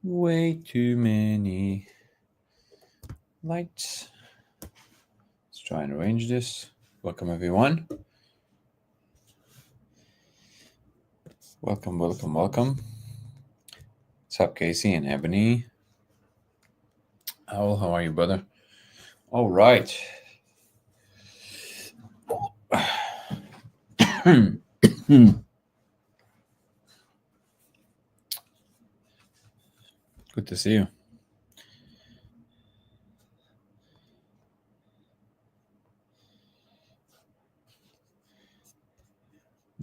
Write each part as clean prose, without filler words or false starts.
Way too many lights. Let's try and arrange this. Welcome, everyone. Welcome. What's up, Casey and Ebony? Owl, how are you, brother? All right. Good to see you.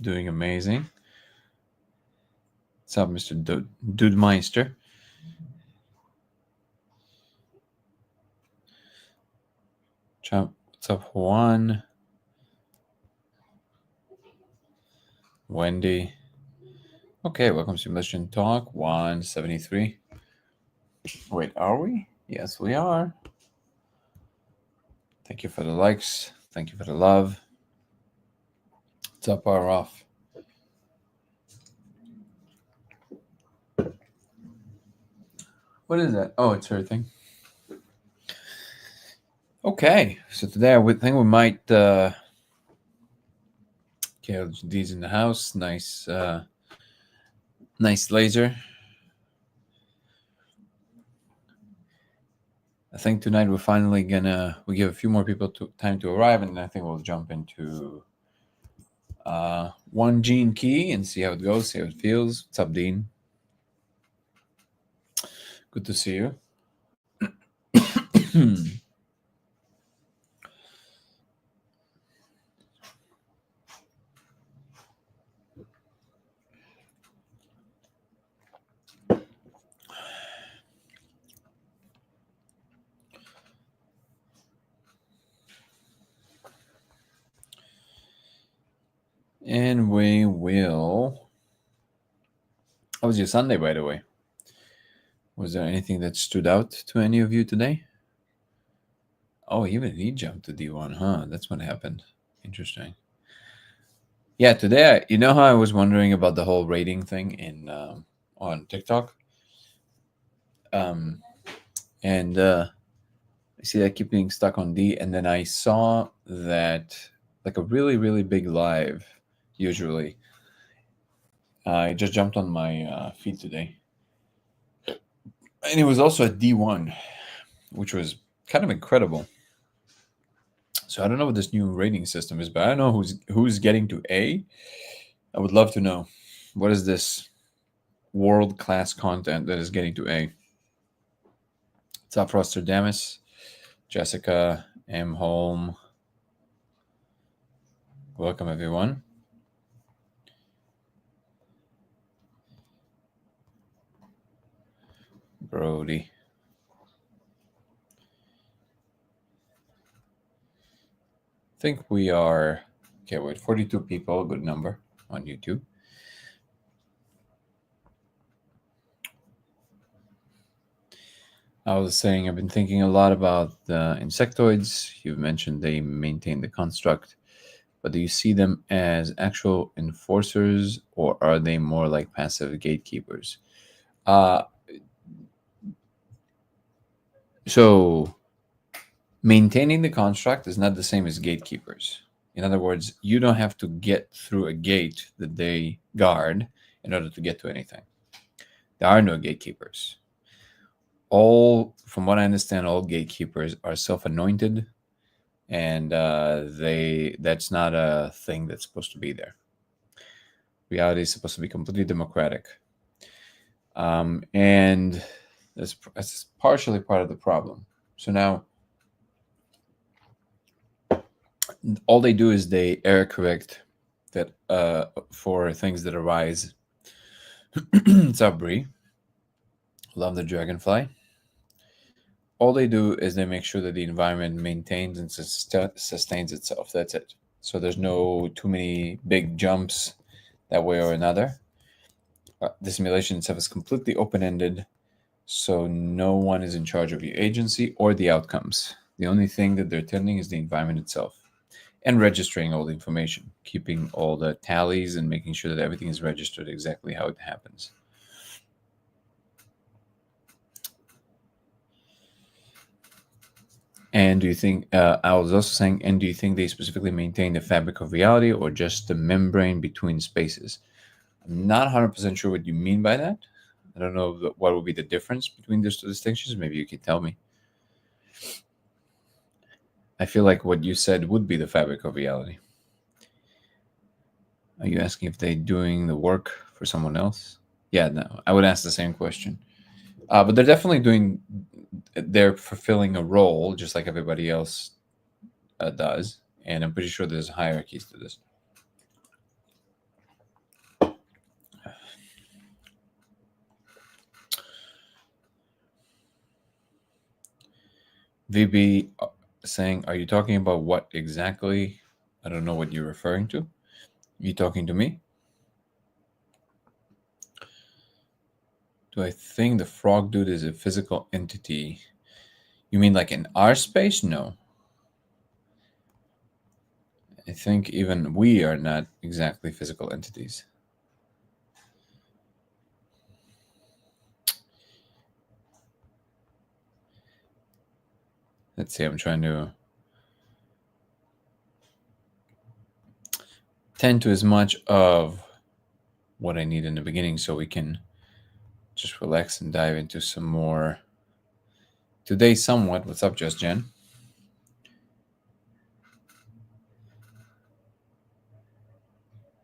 Doing amazing. What's up, Mr. Dudemeister? What's up, Juan? Wendy. Okay, welcome to Mission Talk 173. Wait, are we? Yes, we are. Thank you for the likes. Thank you for the love. What's up, Power Off? What is that? Oh, it's her thing. Okay, so today I would think we might okay, these in the house. Nice nice laser. I think tonight we're finally gonna give a few more people time to arrive, and I think we'll jump into one gene key and see how it goes, see how it feels. What's up, Dean? Good to see you. And we will. How was your Sunday, by the way? Was there anything that stood out to any of you today? Oh, even he jumped to D1, huh? That's what happened. Interesting. Yeah, today, you know how I was wondering about the whole rating thing in on TikTok? And I see I keep being stuck on D, and then I saw that like a really, really big live, usually. I just jumped on my feed today. And it was also at D1, which was kind of incredible. So I don't know what this new rating system is, but I don't know who's getting to A. I would love to know. What is this world-class content that is getting to A? What's up, Rostradamus? Jessica M. Holm. Welcome, everyone. Brody. I think we are, 42 people, good number on YouTube. I was saying I've been thinking a lot about the insectoids. You've mentioned they maintain the construct, but do you see them as actual enforcers, or are they more like passive gatekeepers? So maintaining the construct is not the same as gatekeepers. In other words, you don't have to get through a gate that they guard in order to get to anything. There are no gatekeepers. From what I understand, all gatekeepers are self-anointed, and that's not a thing that's supposed to be there. Reality is supposed to be completely democratic, and that's partially part of the problem. So now, all they do is they error correct that for things that arise. What's up, Bree? Love the dragonfly. All they do is they make sure that the environment maintains and sustains itself. That's it. So there's no too many big jumps that way or another. The simulation itself is completely open-ended, so no one is in charge of your agency or the outcomes. The only thing that they're tending is the environment itself, and registering all the information, keeping all the tallies and making sure that everything is registered exactly how it happens. And do you think, I was also saying, and do you think they specifically maintain the fabric of reality or just the membrane between spaces? I'm not 100% sure what you mean by that. I don't know what would be the difference between those two distinctions. Maybe you could tell me. I feel like what you said would be the fabric of reality. Are you asking if they're doing the work for someone else? Yeah, no, I would ask the same question. But they're definitely they're fulfilling a role just like everybody else does. And I'm pretty sure there's hierarchies to this. VB saying, are you talking about what exactly? I don't know what you're referring to. You talking to me? Do I think the frog dude is a physical entity? You mean like in our space? No. I think even we are not exactly physical entities. Let's see, I'm trying to tend to as much of what I need in the beginning so we can just relax and dive into some more today somewhat. What's up, Just Jen?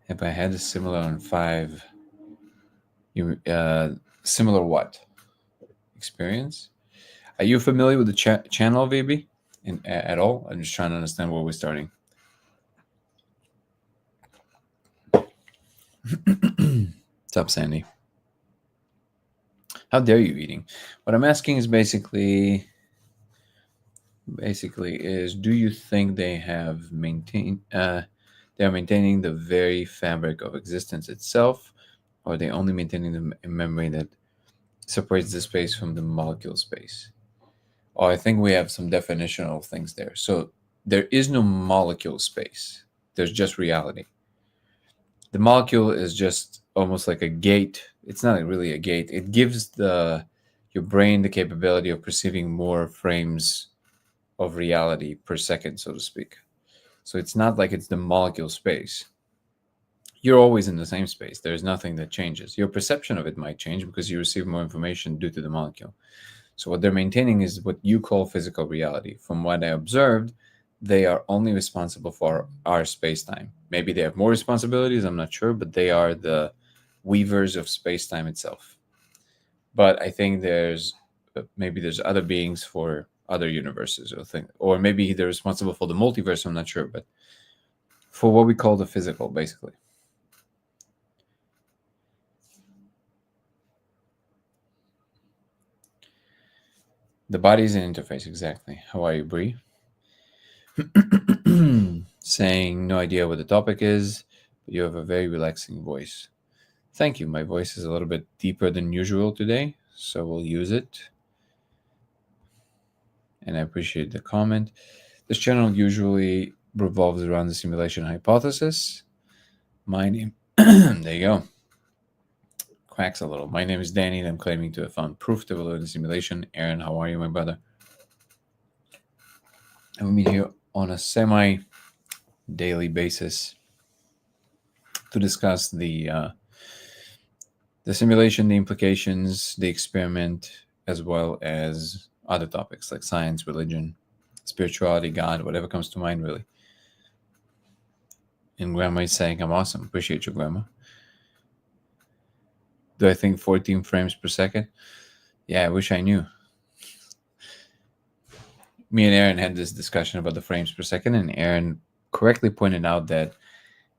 If I had a similar on 5, you similar what experience? Are you familiar with the channel, VB, at all? I'm just trying to understand where we're starting. What's up, Sandy? How dare you eating? What I'm asking is basically is, do you think they have maintained they are maintaining the very fabric of existence itself, or are they only maintaining the membrane that separates the space from the molecule space? Oh, I think we have some definitional things there. So there is no molecule space. There's just reality. The molecule is just almost like a gate. It's not really a gate. It gives your brain the capability of perceiving more frames of reality per second, so to speak. So it's not like it's the molecule space. You're always in the same space. There's nothing that changes. Your perception of it might change because you receive more information due to the molecule. So what they're maintaining is what you call physical reality. From what I observed, they are only responsible for our space-time. Maybe they have more responsibilities, I'm not sure, but they are the weavers of space-time itself. But I think maybe there's other beings for other universes or maybe they're responsible for the multiverse, I'm not sure, but for what we call the physical, basically. The body is an interface, exactly. How are you, Bree? Saying no idea what the topic is, but you have a very relaxing voice. Thank you. My voice is a little bit deeper than usual today, so we'll use it. And I appreciate the comment. This channel usually revolves around the simulation hypothesis. My name, there you go. Cracks a little. My name is Danny, and I'm claiming to have found proof to validate the simulation. Aaron, how are you, my brother? And we meet here on a semi-daily basis to discuss the simulation, the implications, the experiment, as well as other topics like science, religion, spirituality, God, whatever comes to mind, really. And Grandma is saying, I'm awesome. Appreciate you, Grandma. Do I think 14 frames per second? Yeah, I wish I knew. Me and Aaron had this discussion about the frames per second, and Aaron correctly pointed out that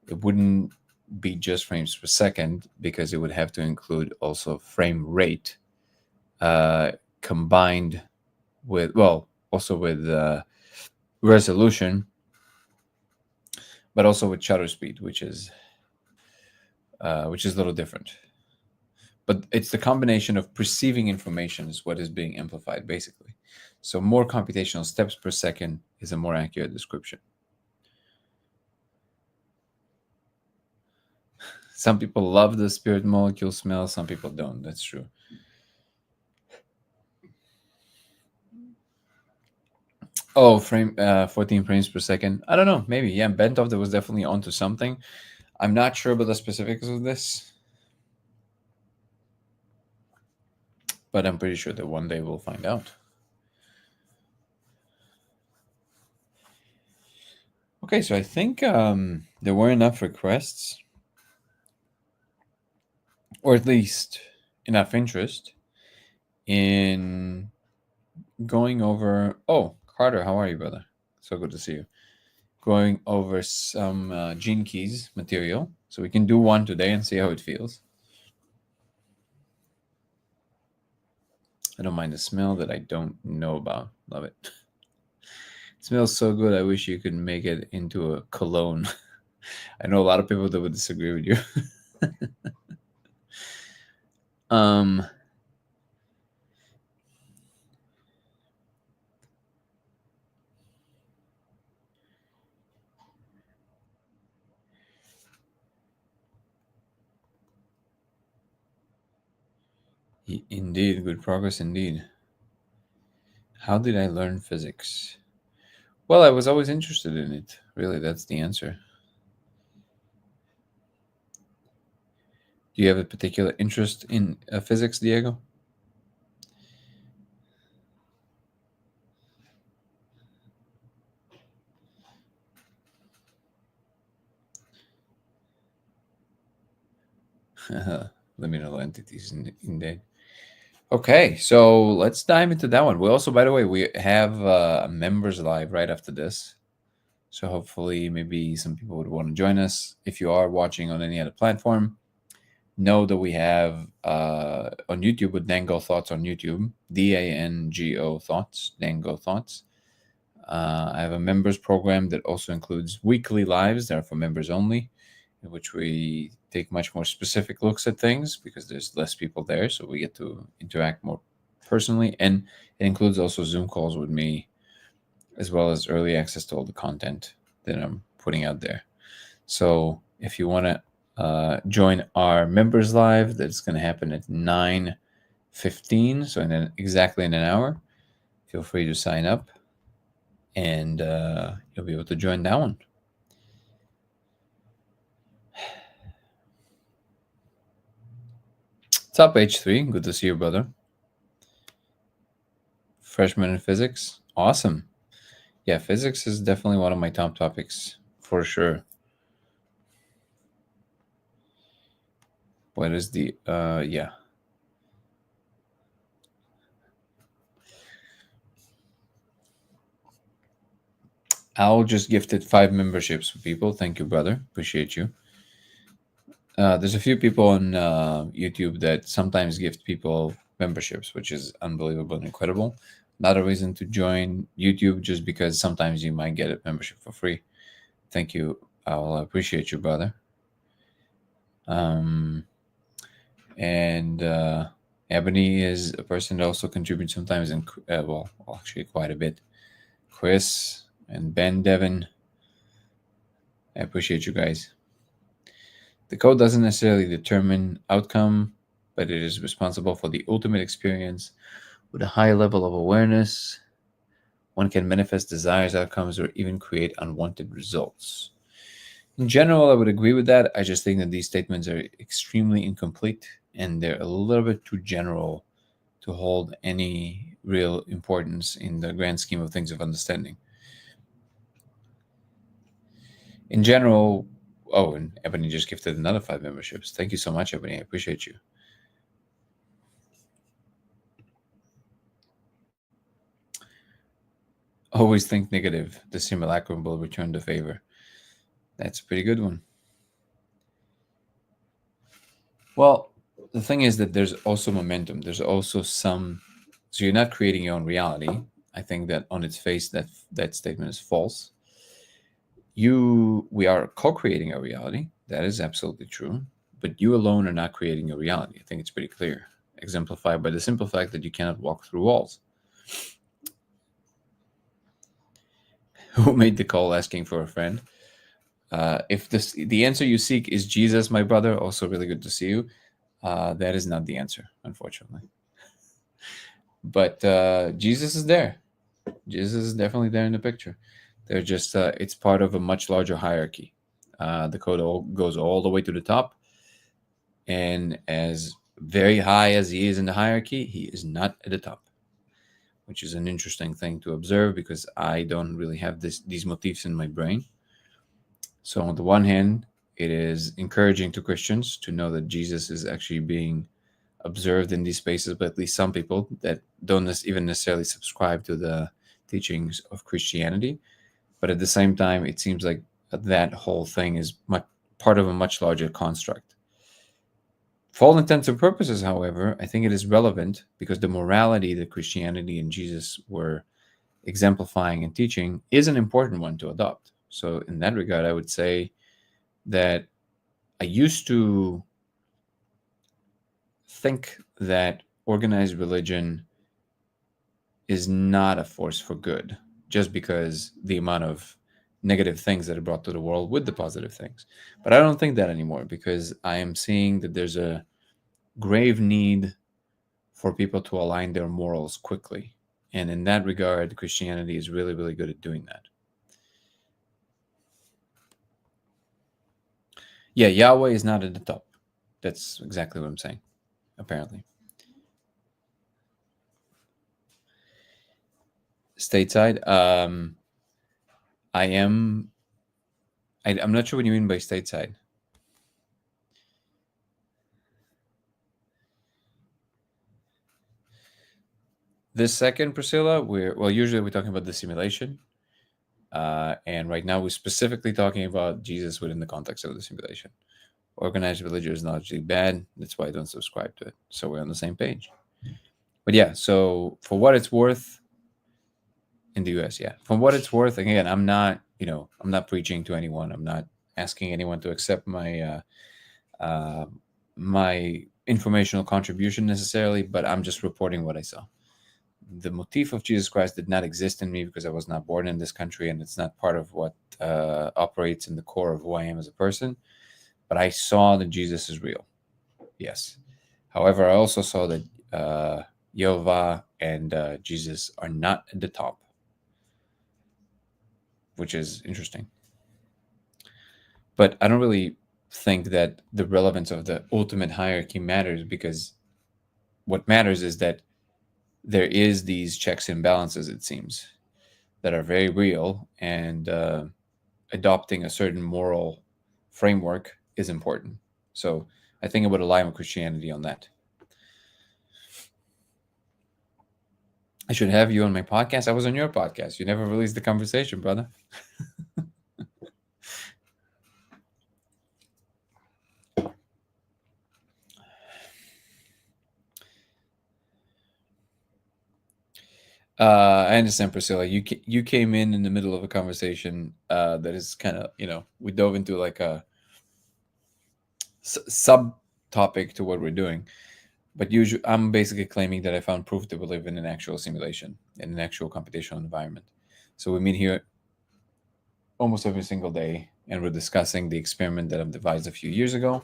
it wouldn't be just frames per second because it would have to include also frame rate combined with, also with resolution, but also with shutter speed, which is a little different. But it's the combination of perceiving information is what is being amplified, basically. So more computational steps per second is a more accurate description. Some people love the spirit molecule smell, some people don't. That's true. Oh, 14 frames per second. I don't know. Maybe. Yeah, Bentov that was definitely onto something. I'm not sure about the specifics of this, but I'm pretty sure that one day we'll find out. Okay, so I think there were enough requests, or at least enough interest in going over. Oh, Carter, how are you, brother? So good to see you. Going over some gene keys material. So we can do one today and see how it feels. I don't mind the smell that I don't know about. Love it. It smells so good. I wish you could make it into a cologne. I know a lot of people that would disagree with you. um, Indeed, good progress indeed. How did I learn physics? Well, I was always interested in it. Really, that's the answer. Do you have a particular interest in physics, Diego? Liminal entities, indeed. Okay, so let's dive into that one. We also, by the way, we have members live right after this. So hopefully, maybe some people would want to join us. If you are watching on any other platform, know that we have on YouTube with Dango Thoughts on YouTube, DANGO Thoughts, Dango Thoughts. I have a members program that also includes weekly lives that are for members only, in which we take much more specific looks at things because there's less people there, so we get to interact more personally. And it includes also Zoom calls with me, as well as early access to all the content that I'm putting out there. So if you want to join our members live, that's going to happen at 9:15, so exactly in an hour. Feel free to sign up, and you'll be able to join that one. Top H3, good to see you, brother. Freshman in physics, awesome. Yeah, physics is definitely one of my top topics for sure. What is the yeah? Al just gifted 5 memberships for people. Thank you, brother. Appreciate you. There's a few people on YouTube that sometimes gift people memberships, which is unbelievable and incredible. Not a reason to join YouTube, just because sometimes you might get a membership for free. Thank you. I'll appreciate you, brother. And Ebony is a person that also contributes sometimes, and well, actually quite a bit. Chris and Ben Devon, I appreciate you guys. The code doesn't necessarily determine outcome, but it is responsible for the ultimate experience. With a high level of awareness, one can manifest desires, outcomes, or even create unwanted results. In general, I would agree with that. I just think that these statements are extremely incomplete and they're a little bit too general to hold any real importance in the grand scheme of things of understanding. In general, oh, and Ebony just gifted another 5 memberships. Thank you so much, Ebony. I appreciate you. Always think negative. The simulacrum will return the favor. That's a pretty good one. Well, the thing is that there's also momentum. There's also some. So you're not creating your own reality. I think that on its face, that statement is false. We are co-creating a reality. That is absolutely true. But you alone are not creating a reality. I think it's pretty clear, exemplified by the simple fact that you cannot walk through walls. Who made the call asking for a friend? If the answer you seek is Jesus, my brother, also really good to see you. That is not the answer, unfortunately. But Jesus is there. Jesus is definitely there in the picture. They're just it's part of a much larger hierarchy. The code goes all the way to the top, and as very high as he is in the hierarchy, he is not at the top, which is an interesting thing to observe because I don't really have these motifs in my brain. So on the one hand, it is encouraging to Christians to know that Jesus is actually being observed in these spaces, but at least some people that don't even necessarily subscribe to the teachings of Christianity. But at the same time, it seems like that whole thing is part of a much larger construct. For all intents and purposes, however, I think it is relevant because the morality that Christianity and Jesus were exemplifying and teaching is an important one to adopt. So, in that regard, I would say that I used to think that organized religion is not a force for good just because the amount of negative things that are brought to the world with the positive things. But I don't think that anymore because I am seeing that there's a grave need for people to align their morals quickly. And in that regard, Christianity is really, really good at doing that. Yeah, Yahweh is not at the top. That's exactly what I'm saying, apparently. Stateside, I am. I'm not sure what you mean by stateside. This second, Priscilla, usually we're talking about the simulation, and right now we're specifically talking about Jesus within the context of the simulation. Organized religion is not actually bad. That's why I don't subscribe to it. So we're on the same page. But yeah, so for what it's worth, in the US, yeah, for what it's worth, again, I'm not preaching to anyone. I'm not asking anyone to accept uh, my informational contribution necessarily, but I'm just reporting what I saw. The motif of Jesus Christ did not exist in me because I was not born in this country, and it's not part of what operates in the core of who I am as a person. But I saw that Jesus is real. Yes. However, I also saw that Yehovah and Jesus are not at the top, which is interesting. But I don't really think that the relevance of the ultimate hierarchy matters because what matters is that there is these checks and balances, it seems, that are very real, and adopting a certain moral framework is important. So I think I would align with Christianity on that. I should have you on my podcast. I was on your podcast. You never released the conversation, brother. I understand, Priscilla. You came in the middle of a conversation that is kind of, we dove into like a sub topic to what we're doing. But usually, I'm basically claiming that I found proof that we live in an actual simulation, in an actual computational environment. So we meet here almost every single day, and we're discussing the experiment that I've devised a few years ago,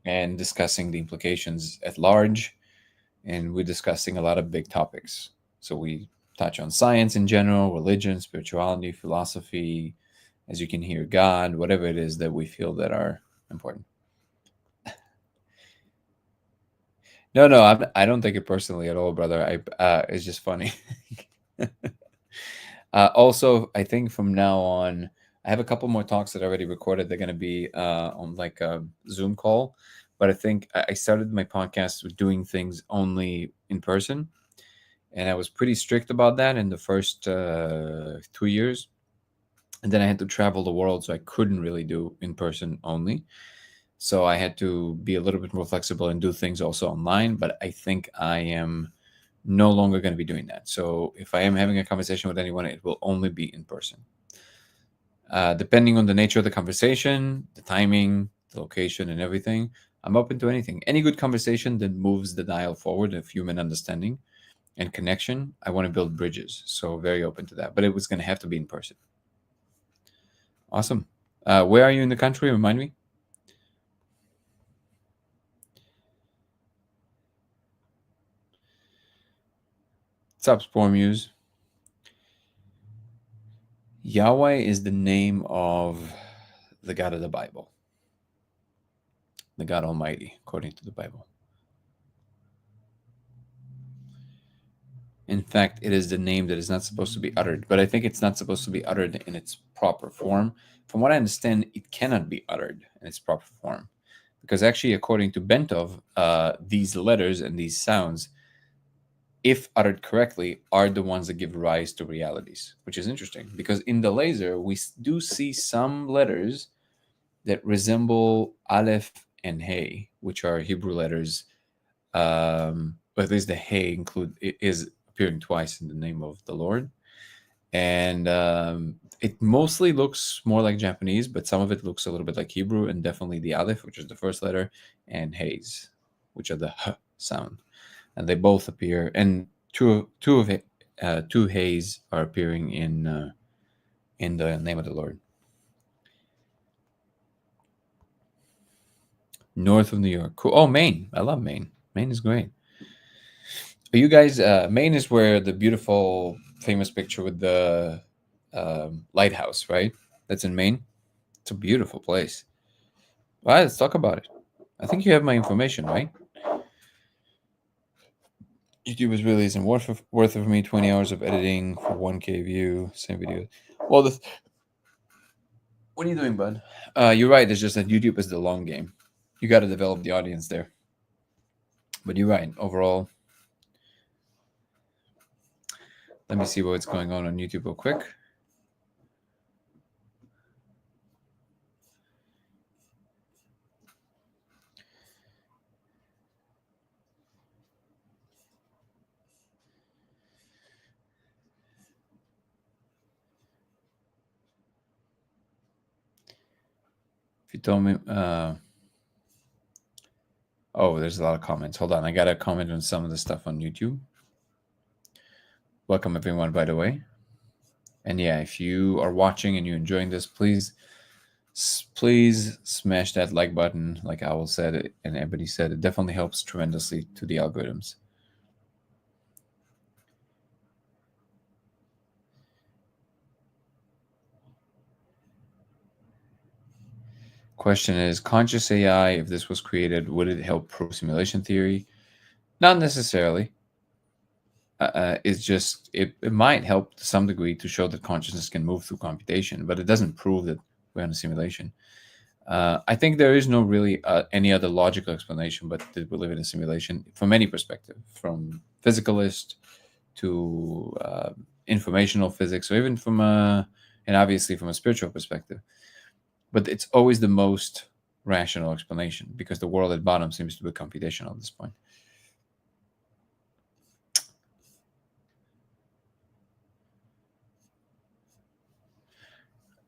and discussing the implications at large. And we're discussing a lot of big topics. So we touch on science in general, religion, spirituality, philosophy, as you can hear, God, whatever it is that we feel that are important. No, no, I don't take it personally at all, brother. It's just funny. Also, I think from now on, I have a couple more talks that I already recorded. They're going to be on like a Zoom call. But I think I started my podcast with doing things only in person. And I was pretty strict about that in the first 2 years. And then I had to travel the world, so I couldn't really do in person only. So I had to be a little bit more flexible and do things also online. But I think I am no longer going to be doing that. So if I am having a conversation with anyone, it will only be in person. Depending on the nature of the conversation, the timing, the location, and everything, I'm open to anything. Any good conversation that moves the dial forward of human understanding and connection, I want to build bridges. So very open to that. But it was going to have to be in person. Awesome. Where are you in the country? Remind me. What's up, Spore Muse? Yahweh is the name of the God of the Bible, the God Almighty, according to the Bible. In fact, it is the name that is not supposed to be uttered, but I think it's not supposed to be uttered in its proper form. From what I understand, it cannot be uttered in its proper form. Because actually, according to Bentov, these letters and these sounds, if uttered correctly, are the ones that give rise to realities, which is interesting. Because in the laser, we do see some letters that resemble Aleph and Hey, which are Hebrew letters. But at least the Hey is appearing twice in the name of the Lord. And it mostly looks more like Japanese, but some of it looks a little bit like Hebrew, and definitely the Aleph, which is the first letter, and Hays, which are the H sound, and they both appear. And two Hays are appearing in the name of the Lord. North of New York, cool. Oh, Maine, I love Maine. Maine is great. Are you guys? Maine is where the beautiful, famous picture with the lighthouse, right? That's in Maine. It's a beautiful place. All right, let's talk about it. I think you have my information, right? YouTube is really isn't worth of me 20 hours of editing for 1K view, same video. Well, what are you doing, bud? You're right. It's just that YouTube is the long game. You got to develop the audience there. But you're right. Overall, let me see what's going on YouTube real quick. If you told me, oh, there's a lot of comments. Hold on, I got to comment on some of the stuff on YouTube. Welcome everyone, by the way. And yeah, if you are watching and you're enjoying this, please smash that like button. Like Owl said and Ebony said, it definitely helps tremendously to the algorithms. Question is, conscious AI, if this was created, would it help prove simulation theory? Not necessarily. It's just it might help to some degree to show that consciousness can move through computation, but it doesn't prove that we're in a simulation. I think there is no really any other logical explanation but that we live in a simulation from any perspective, from physicalist to informational physics, or even from and obviously from a spiritual perspective. But it's always the most rational explanation because the world at bottom seems to be computational at this point.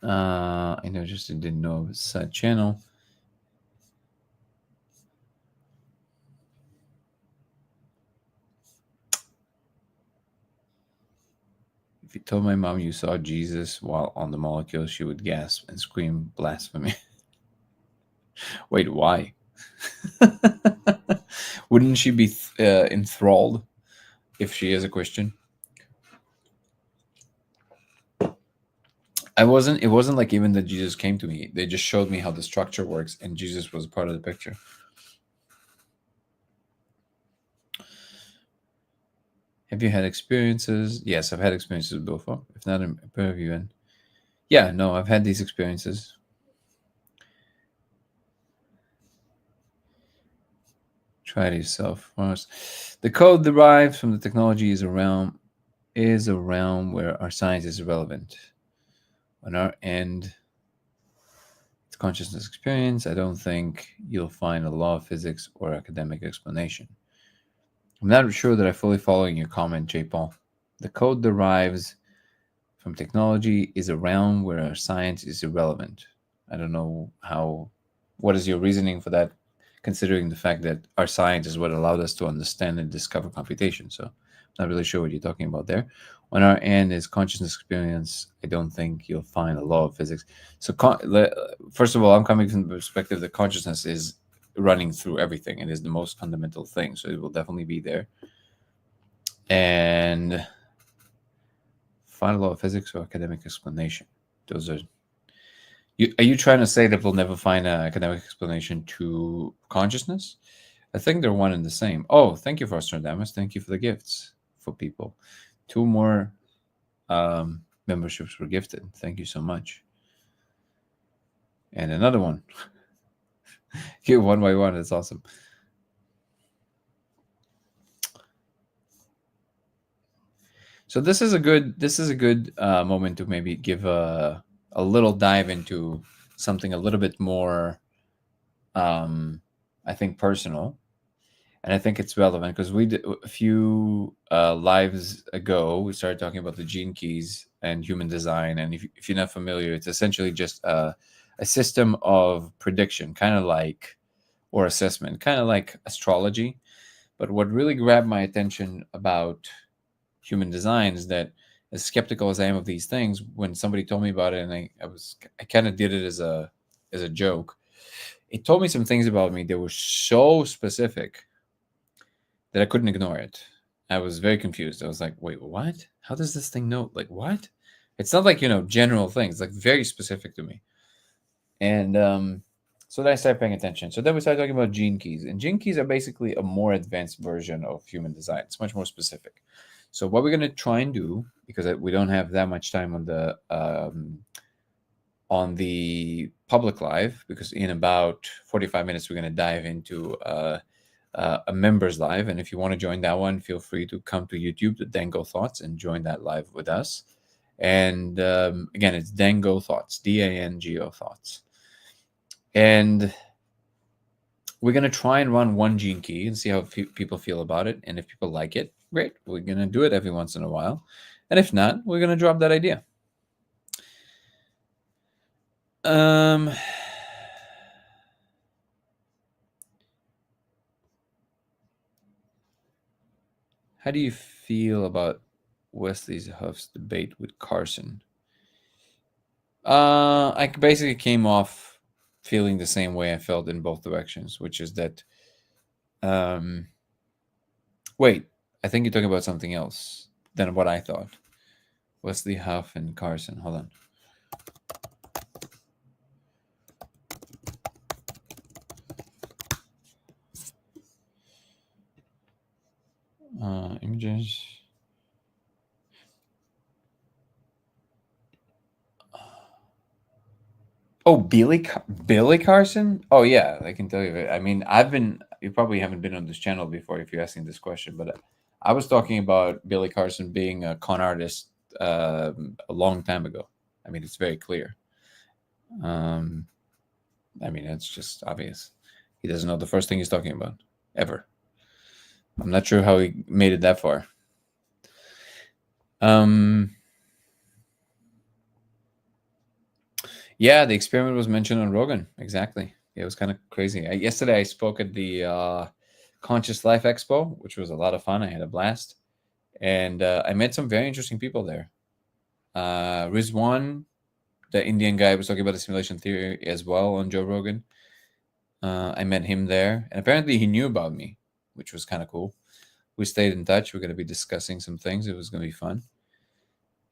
I know, just didn't know of a side channel. If you told my mom you saw Jesus while on the molecule, she would gasp and scream blasphemy. Wait, why? Wouldn't she be enthralled if she is a Christian? It wasn't like even that Jesus came to me. They just showed me how the structure works, and Jesus was part of the picture. Have you had experiences? Yes, I've had experiences before. If not, in preview. And yeah, no, I've had these experiences. Try it yourself first. The code derived from the technology is a realm where our science is irrelevant. On our end, it's consciousness experience. I don't think you'll find a law of physics or academic explanation. I'm not sure that I'm fully following your comment, J. Paul. The code derives from technology is a realm where our science is irrelevant. I don't know what is your reasoning for that, considering the fact that our science is what allowed us to understand and discover computation. So I'm not really sure what you're talking about there. On our end is consciousness experience. I don't think you'll find a law of physics. So first of all, I'm coming from the perspective that consciousness is running through everything and is the most fundamental thing. So it will definitely be there. And find a law of physics or academic explanation. Those are. Are you trying to say that we'll never find an academic explanation to consciousness? I think they're one and the same. Oh, thank you, Nostradamus. Thank you for the gifts for people. 2 more memberships were gifted. Thank you so much. And another one. Here, one by one. That's awesome. So this is a good moment to maybe give a little dive into something a little bit more, I think, personal, and I think it's relevant because we did a few lives ago. We started talking about the gene keys and human design, and if you're not familiar, it's essentially just a system of prediction, kind of like, or assessment, kind of like astrology. But what really grabbed my attention about human design is that, as skeptical as I am of these things, when somebody told me about it, and I kind of did it as a joke, it told me some things about me that were so specific that I couldn't ignore it. I was very confused. I was like, wait, what? How does this thing know? Like, what? It's not like, general things, like very specific to me. And so then I started paying attention. So then we started talking about gene keys. And gene keys are basically a more advanced version of human design. It's much more specific. So what we're going to try and do, because we don't have that much time on the public live, because in about 45 minutes we're going to dive into a members live. And if you want to join that one, feel free to come to YouTube to Dango Thoughts and join that live with us. And again, it's Dango Thoughts, DANGO Thoughts. And we're going to try and run one gene key and see how people feel about it. And if people like it, great. We're going to do it every once in a while. And if not, we're going to drop that idea. How do you feel about Wesley Huff's debate with Carson? I basically came off feeling the same way I felt in both directions, which is that, wait, I think you're talking about something else than what I thought. Wesley Huff and Carson. Hold on. Images. Oh, Billy Carson? Oh yeah, I can tell you. I mean, you probably haven't been on this channel before if you're asking this question, but I was talking about Billy Carson being a con artist a long time ago. I mean, it's very clear. I mean, it's just obvious. He doesn't know the first thing he's talking about, ever. I'm not sure how he made it that far. Yeah, the experiment was mentioned on Rogan. Exactly. It was kind of crazy. Yesterday, I spoke at the Conscious Life Expo, which was a lot of fun. I had a blast. And I met some very interesting people there. Rizwan, the Indian guy, was talking about the simulation theory as well on Joe Rogan. I met him there. And apparently he knew about me, which was kind of cool. We stayed in touch. We're going to be discussing some things. It was going to be fun.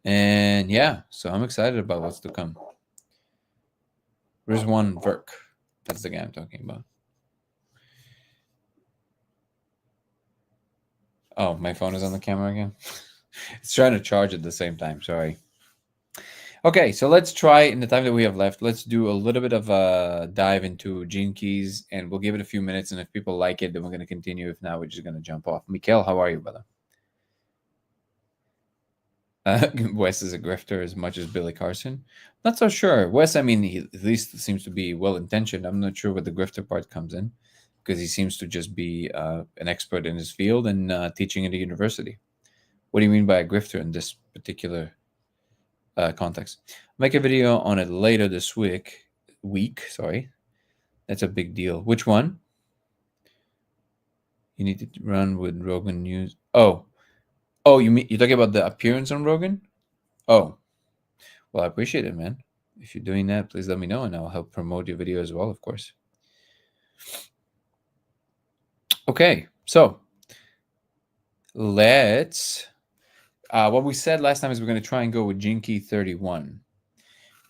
And yeah, so I'm excited about what's to come. Rizwan Verk. That's the guy I'm talking about. Oh, my phone is on the camera again. It's trying to charge at the same time. Sorry. Okay, so let's try, in the time that we have left, let's do a little bit of a dive into gene keys, and we'll give it a few minutes, and if people like it, then we're going to continue. If not, we're just going to jump off. Mikhail, how are you, brother? Wes is a grifter as much as Billy Carson. Not so sure. Wes, I mean, he at least seems to be well-intentioned. I'm not sure where the grifter part comes in, because he seems to just be an expert in his field and teaching at a university. What do you mean by a grifter in this particular context? Make a video on it later this week. Sorry. That's a big deal. Which one? You need to run with Rogan News. Oh, you're talking about the appearance on Rogan? Oh, well, I appreciate it, man. If you're doing that, please let me know, and I'll help promote your video as well, of course. Okay, so let's. What we said last time is we're going to try and go with Gene Key 31.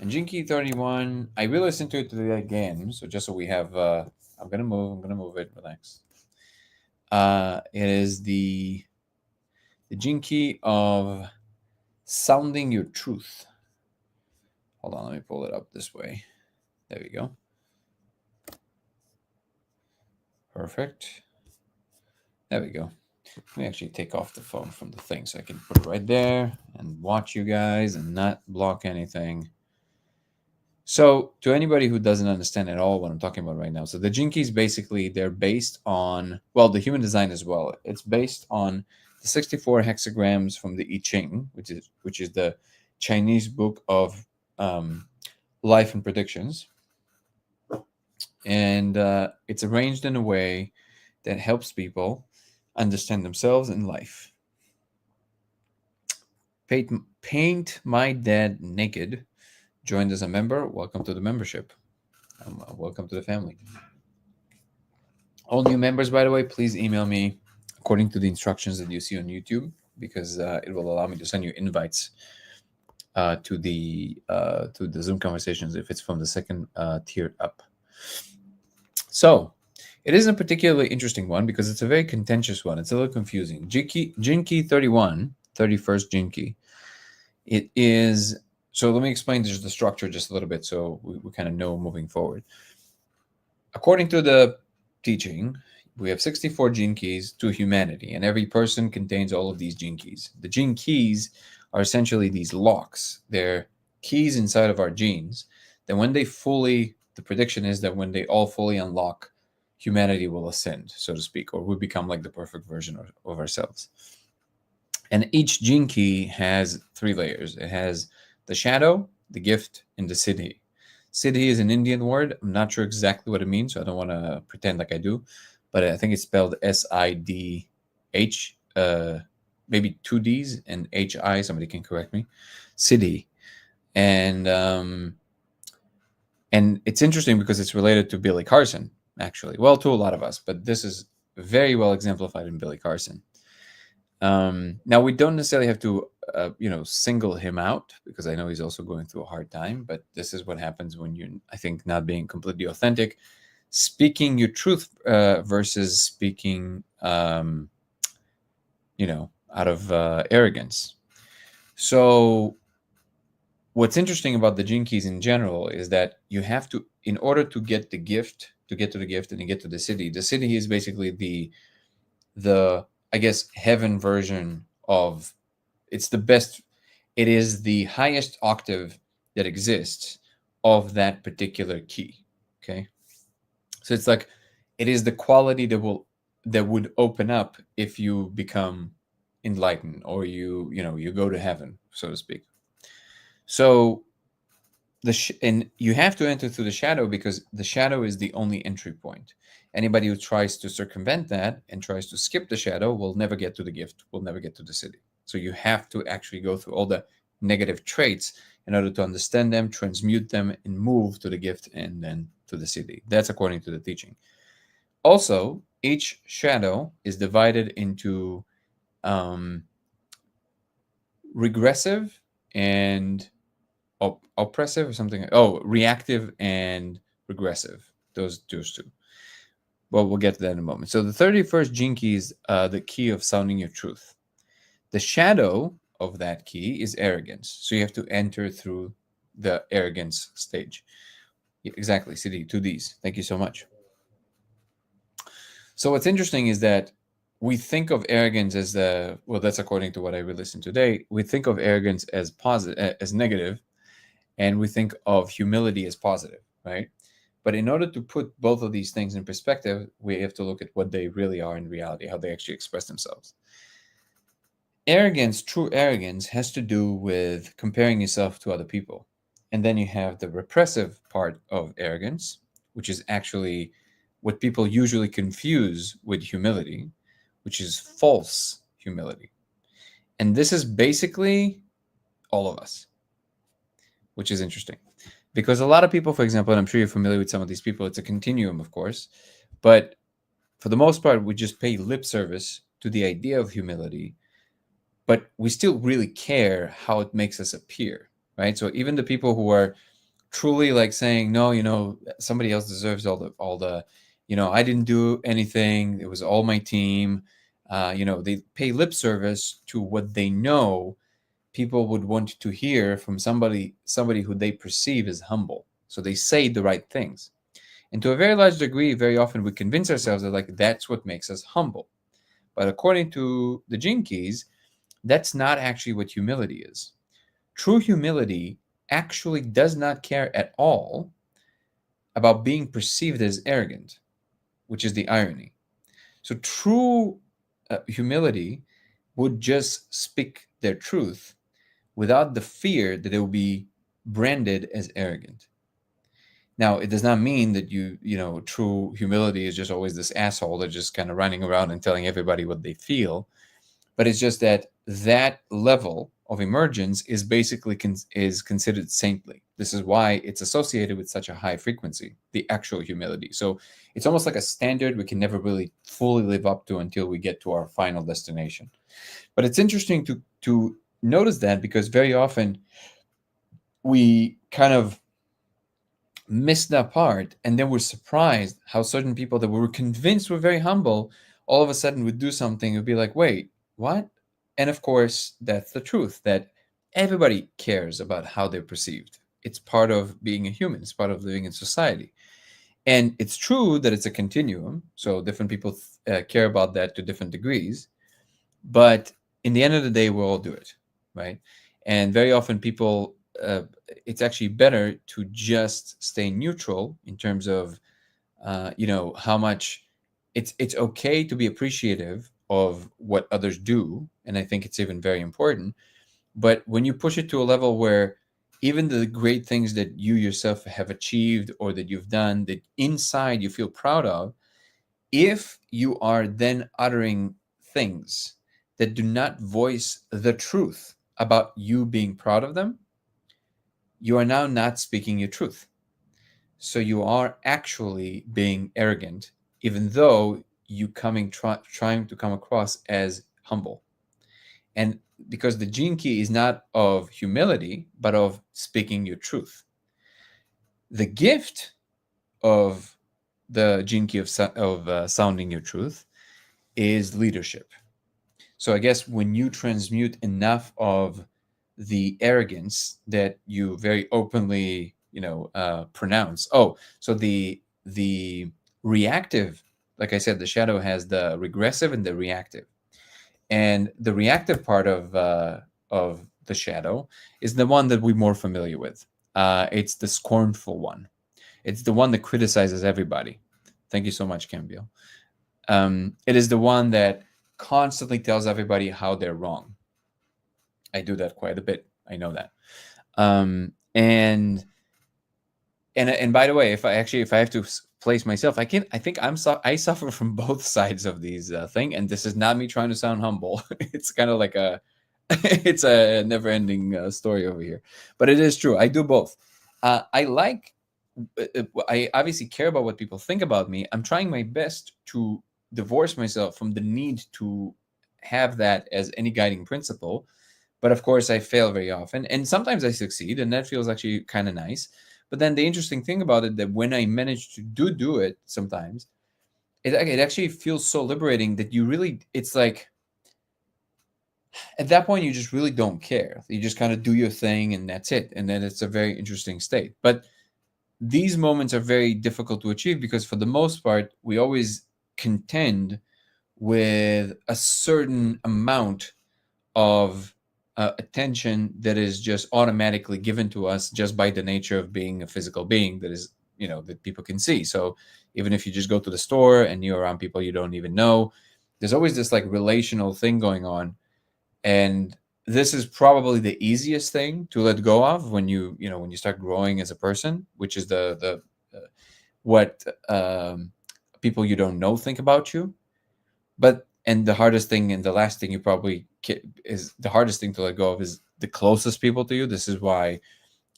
And Gene Key 31, I re-listened to it today again. So just so we have, I'm going to move it, relax. It is the Gene Key of sounding your truth. Hold on, let me pull it up this way. There we go. Perfect. There we go. Let me actually take off the phone from the thing so I can put it right there and watch you guys and not block anything. So to anybody who doesn't understand at all what I'm talking about right now, so the Gene Keys basically, they're based on, well, the human design as well. It's based on the 64 hexagrams from the I Ching, which is the Chinese book of life and predictions. And it's arranged in a way that helps people understand themselves and life. Paint My Dad Naked joined as a member. Welcome to the membership. Welcome to the family. All new members, by the way, please email me according to the instructions that you see on YouTube, because it will allow me to send you invites to the Zoom conversations if it's from the second tier up. So it isn't a particularly interesting one because it's a very contentious one. It's a little confusing. Gene Key 31, 31st Gene Key. It is, so let me explain just the structure just a little bit so we kind of know moving forward. According to the teaching, we have 64 gene keys to humanity, and every person contains all of these gene keys. The gene keys are essentially these locks. They're keys inside of our genes. Then when they fully, the prediction is that when they all fully unlock, humanity will ascend, so to speak, or we become like the perfect version of ourselves. And each gene key has 3 layers. It has the shadow, the gift, and the siddhi. Siddhi is an Indian word. I'm not sure exactly what it means, so I don't want to pretend like I do. But I think it's spelled SIDH, maybe 2 Ds and HI. Somebody can correct me. Siddhi. And it's interesting because it's related to Billy Carson, actually. Well, to a lot of us, but this is very well exemplified in Billy Carson. Now, we don't necessarily have to, single him out, because I know he's also going through a hard time, but this is what happens when you're, I think, not being completely authentic, speaking your truth versus speaking, out of arrogance. So what's interesting about the gene keys in general is that you have to, in order to get the gift, to get to the gift and to get to the siddhi is basically the I guess heaven version of, it's the best, it is the highest octave that exists of that particular key. Okay. So it's like, it is the quality that would open up if you become enlightened, or you go to heaven, so to speak. So and you have to enter through the shadow, because the shadow is the only entry point. Anybody who tries to circumvent that and tries to skip the shadow will never get to the gift, will never get to the siddhi. So you have to actually go through all the negative traits in order to understand them, transmute them, and move to the gift and then to the siddhi. That's according to the teaching. Also, each shadow is divided into regressive and oppressive, or something. Oh, reactive and regressive. Those two. Well, we'll get to that in a moment. So the 31st gene key is the key of sounding your truth. The shadow of that key is arrogance. So you have to enter through the arrogance stage. Exactly, Siddhi, 2 Ds. Thank you so much. So what's interesting is that we think of arrogance as that's according to what I listened today. We think of arrogance as positive, as negative, and we think of humility as positive, right? But in order to put both of these things in perspective, we have to look at what they really are in reality, how they actually express themselves. Arrogance, true arrogance, has to do with comparing yourself to other people. And then you have the repressive part of arrogance, which is actually what people usually confuse with humility, which is false humility. And this is basically all of us, which is interesting. Because a lot of people, for example, and I'm sure you're familiar with some of these people, it's a continuum, of course, but for the most part, we just pay lip service to the idea of humility, but we still really care how it makes us appear, right? So even the people who are truly like saying, no, somebody else deserves all the, I didn't do anything, it was all my team, they pay lip service to what they know people would want to hear from somebody who they perceive as humble. So they say the right things. And to a very large degree, very often we convince ourselves that like that's what makes us humble. But according to the Gene Keys, that's not actually what humility is. True humility actually does not care at all about being perceived as arrogant, which is the irony. So true humility would just speak their truth without the fear that it will be branded as arrogant. Now, it does not mean that true humility is just always this asshole that's just kind of running around and telling everybody what they feel. But it's just that that level of emergence is basically is considered saintly. This is why it's associated with such a high frequency, the actual humility. So it's almost like a standard we can never really fully live up to until we get to our final destination. But it's interesting to notice that, because very often we kind of miss that part, and then we're surprised how certain people that we were convinced were very humble all of a sudden would do something and be like, wait, what? And of course, that's the truth, that everybody cares about how they're perceived. It's part of being a human, it's part of living in society. And it's true that it's a continuum, so different people care about that to different degrees. But in the end of the day, we'll all do it, right? And very often people, it's actually better to just stay neutral in terms of, how much it's okay to be appreciative of what others do. And I think it's even very important. But when you push it to a level where even the great things that you yourself have achieved or that you've done that inside you feel proud of, if you are then uttering things that do not voice the truth about you being proud of them, you are now not speaking your truth. So you are actually being arrogant, even though trying to come across as humble. And because the gene key is not of humility, but of speaking your truth. The gift of the gene key of sounding your truth is leadership. So I guess when you transmute enough of the arrogance that you very openly, pronounce. Oh, so the reactive, like I said, the shadow has the regressive and the reactive, and the reactive part of the shadow is the one that we're more familiar with. It's the scornful one. It's the one that criticizes everybody. Thank you so much, Cambiel. It is the one that constantly tells everybody how they're wrong. I do that quite a bit. I know that. And by the way, if I have to place myself, I think I suffer from both sides of these thing, and this is not me trying to sound humble. It's kind of like it's a never-ending story over here, but it is true. I do both. I obviously care about what people think about me. I'm trying my best to divorce myself from the need to have that as any guiding principle. But of course, I fail very often, and sometimes I succeed, and that feels actually kind of nice. But then the interesting thing about it, that when I manage to do it, sometimes it actually feels so liberating that it's like at that point you just really don't care. You just kind of do your thing, and that's it. And then it's a very interesting state. But these moments are very difficult to achieve because for the most part, we always contend with a certain amount of attention that is just automatically given to us just by the nature of being a physical being that is, that people can see. So even if you just go to the store and you're around people you don't even know, there's always this like relational thing going on. And this is probably the easiest thing to let go of when when you start growing as a person, which is the what people you don't know think about you. But and the hardest thing and the last thing you probably is the hardest thing to let go of is the closest people to you. This is why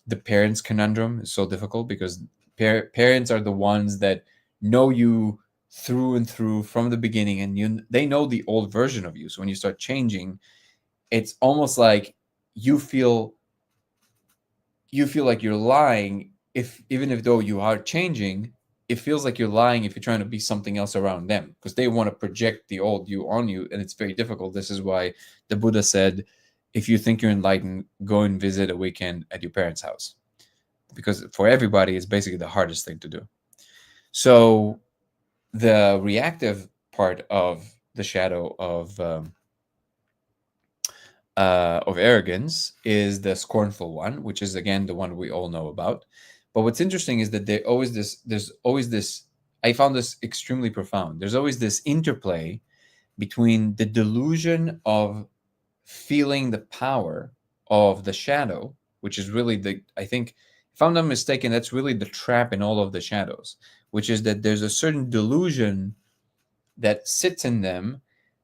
the parents conundrum is so difficult, because parents are the ones that know you through and through from the beginning, and they know the old version of you. So when you start changing, it's almost like you feel like you're lying, if even if though you are changing, it feels like you're lying if you're trying to be something else around them, because they want to project the old you on you, and it's very difficult. This is why the Buddha said, if you think you're enlightened, go and visit a weekend at your parents' house, because for everybody it's basically the hardest thing to do. So the reactive part of the shadow of arrogance is the scornful one, which is again the one we all know about. But what's interesting is that there's always this, I found this extremely profound. There's always this interplay between the delusion of feeling the power of the shadow, which is really I think, if I'm not mistaken, that's really the trap in all of the shadows, which is that there's a certain delusion that sits in them,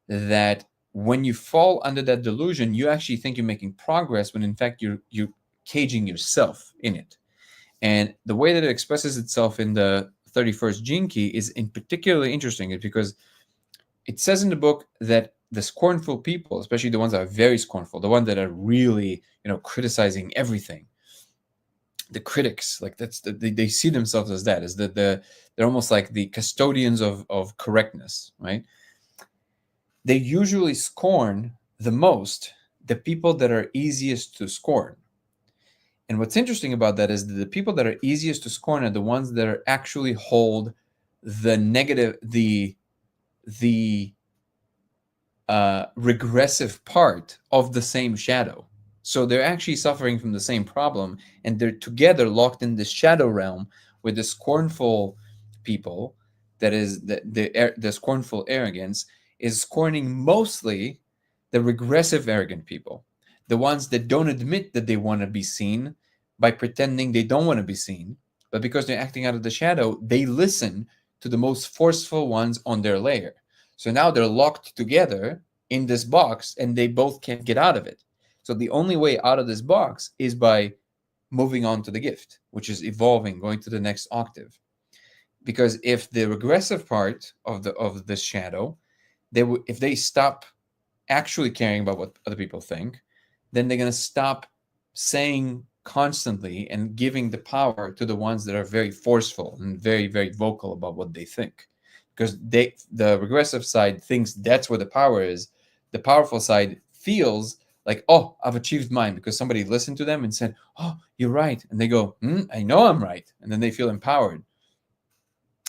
that when you fall under that delusion, you actually think you're making progress when in fact you're caging yourself in it. And the way that it expresses itself in the 31st gene key is in particularly interesting, is because it says in the book that the scornful people, especially the ones that are very scornful, the ones that are really, criticizing everything, the critics, like they see themselves as that, as they're almost like the custodians of correctness, right? They usually scorn the most the people that are easiest to scorn. And what's interesting about that is that the people that are easiest to scorn are the ones that are actually hold the negative, the regressive part of the same shadow. So they're actually suffering from the same problem, and they're together locked in this shadow realm with the scornful people. That is the scornful arrogance is scorning mostly the regressive arrogant people, the ones that don't admit that they want to be seen by pretending they don't want to be seen, but because they're acting out of the shadow, they listen to the most forceful ones on their layer. So now they're locked together in this box and they both can't get out of it. So the only way out of this box is by moving on to the gift, which is evolving, going to the next octave. Because if the regressive part of the shadow, if they stop actually caring about what other people think, then they're going to stop saying constantly and giving the power to the ones that are very forceful and very, very vocal about what they think. Because the regressive side thinks that's where the power is. The powerful side feels like, oh, I've achieved mine because somebody listened to them and said, oh, you're right. And they go, I know I'm right. And then they feel empowered.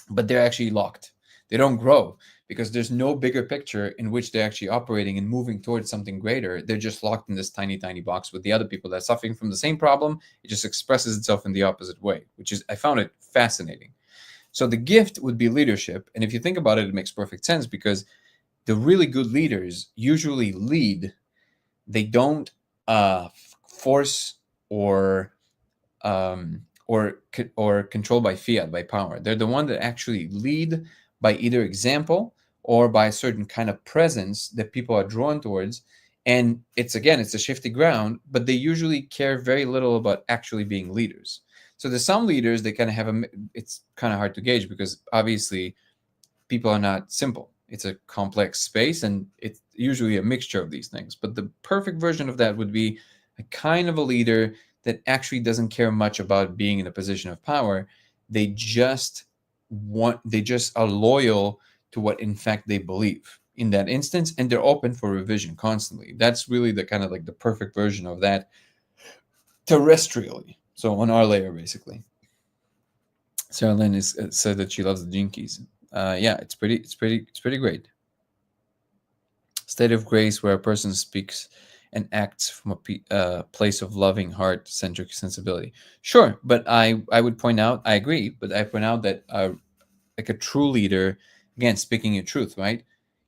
But they're actually locked. They don't grow because there's no bigger picture in which they're actually operating and moving towards something greater. They're just locked in this tiny, tiny box with the other people that are suffering from the same problem. It just expresses itself in the opposite way, which is, I found it fascinating. So the gift would be leadership. And if you think about it, it makes perfect sense, because the really good leaders usually lead. They don't force or controlled by fiat, by power. They're the one that actually lead by either example or by a certain kind of presence that people are drawn towards. And it's a shifty ground, but they usually care very little about actually being leaders. So there's some leaders they kind of have it's kind of hard to gauge, because obviously people are not simple. It's a complex space, and it's usually a mixture of these things. But the perfect version of that would be a kind of a leader that actually doesn't care much about being in a position of power. They just are loyal to what in fact they believe in that instance, and they're open for revision constantly. That's really the kind of like the perfect version of that terrestrially. So on our layer, basically. Sarah Lynn is said that she loves the Jinkies. Yeah, it's pretty great. State of grace where a person speaks and acts from a place of loving heart centric sensibility. Sure, but I would point out, I agree, but I point out that like a true leader, again, speaking your truth, right?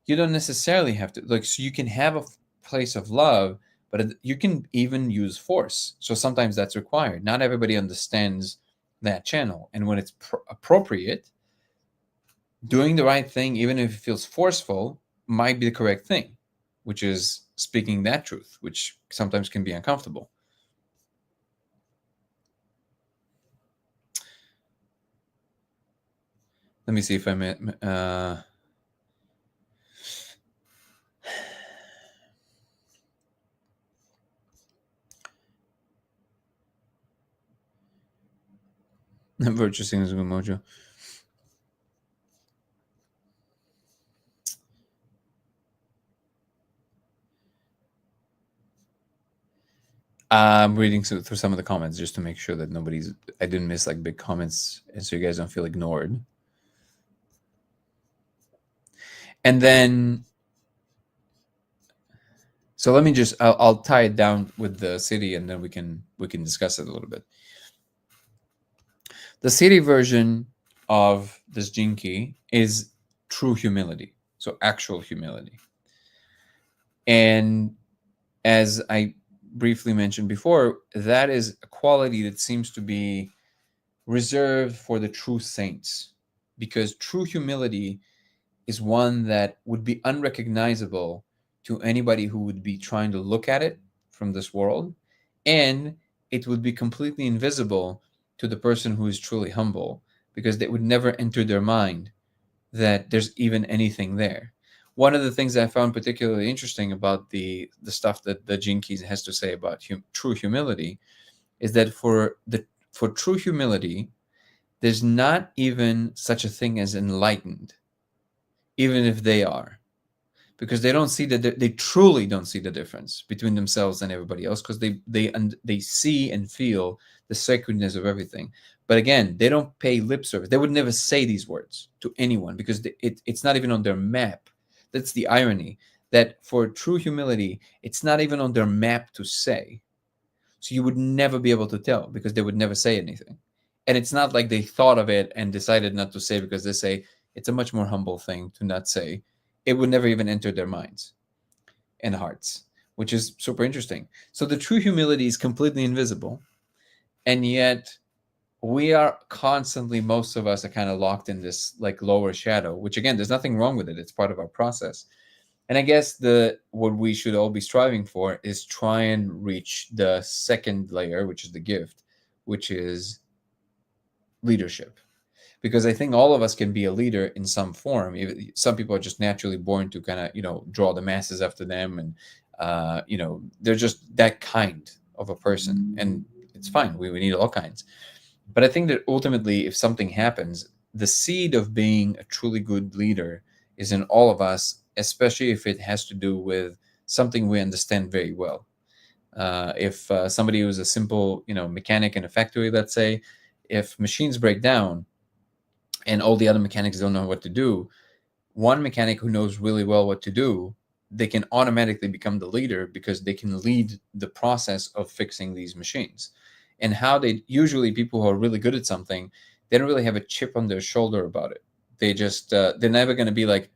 You don't necessarily have to, like, so you can have a place of love, but you can even use force. So sometimes that's required. Not everybody understands that channel, and when it's appropriate, doing the right thing, even if it feels forceful, might be the correct thing, which is speaking that truth, which sometimes can be uncomfortable. Let me see if I may. Virtue signals with mojo. I'm reading through some of the comments just to make sure that I didn't miss like big comments, and so you guys don't feel ignored. And then, so let me just, I'll tie it down with the city, and then we can discuss it a little bit. The city version of this gene key is true humility, so actual humility. And as I briefly mentioned before, that is a quality that seems to be reserved for the true saints, because true humility is one that would be unrecognizable to anybody who would be trying to look at it from this world, and it would be completely invisible to the person who is truly humble, because it would never enter their mind that there's even anything there. One of the things I found particularly interesting about the stuff that the Gene Keys has to say about true humility is that for true humility, there's not even such a thing as enlightened, even if they are, because they don't see that they truly don't see the difference between themselves and everybody else, because they see and feel the sacredness of everything. But again, they don't pay lip service. They would never say these words to anyone, because it's not even on their map. That's the irony, that for true humility, it's not even on their map to say. So you would never be able to tell, because they would never say anything. And it's not like they thought of it and decided not to say, because they say it's a much more humble thing to not say. It would never even enter their minds and hearts, which is super interesting. So the true humility is completely invisible. And yet we are constantly, most of us are kind of locked in this like lower shadow, which again, there's nothing wrong with it. It's part of our process. And I guess what we should all be striving for is try and reach the second layer, which is the gift, which is leadership. Because I think all of us can be a leader in some form. Some people are just naturally born to kind of, draw the masses after them, and they're just that kind of a person, and it's fine. We need all kinds. But I think that ultimately, if something happens, the seed of being a truly good leader is in all of us, especially if it has to do with something we understand very well. If somebody who's a simple, mechanic in a factory, let's say, if machines break down and all the other mechanics don't know what to do, one mechanic who knows really well what to do, they can automatically become the leader, because they can lead the process of fixing these machines. And how they usually, people who are really good at something, they don't really have a chip on their shoulder about it. They just they're never going to be like,